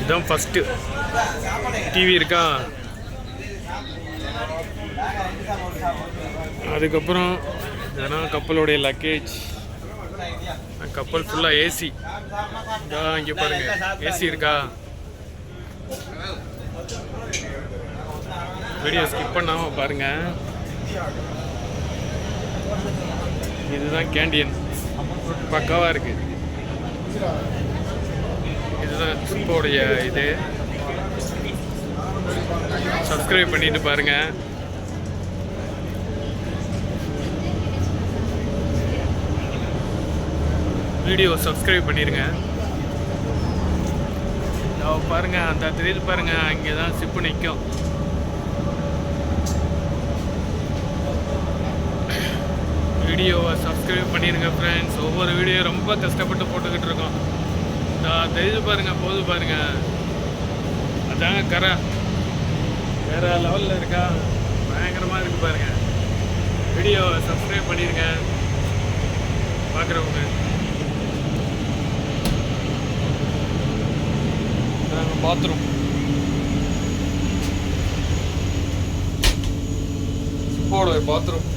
இதுதான் first TV இருக்கா. அதுக்கப்புறம் இதெல்லாம் கப்பலோடைய லக்கேஜ். கப்பல் ஃபுல்லாக ஏசி. இங்கே பாருங்க, ஏசி இருக்கா. வீடியோ ஸ்கிப் பண்ணாமல் பாருங்கள். இதுதான் கேண்டீன், பக்காவாக இருக்குது. இதுதான் ஷிப்போடைய இது. சப்ஸ்கிரைப் பண்ணிட்டு பாருங்கள். வீடியோ சப்ஸ்கிரைப் பண்ணிடுங்க. பாருங்கள், அந்த தெரியுது பாருங்கள், அங்கே தான் ஷிப்பு நிற்கும். வீடியோவை சப்ஸ்கிரைப் பண்ணிடுங்க ஃப்ரெண்ட்ஸ். ஒவ்வொரு வீடியோ ரொம்ப கஷ்டப்பட்டு போட்டுக்கிட்டு இருக்கோம். தெரிஞ்சு பாருங்கள், போது பாருங்கள். அதாங்க கரை வேறு லெவலில் இருக்கா, பயங்கரமாக இருக்குது பாருங்கள். வீடியோவை சப்ஸ்கிரைப் பண்ணிடுங்க பார்க்குறவங்க. பாத்ரூம், ஷிப்போட பாத்ரூம்.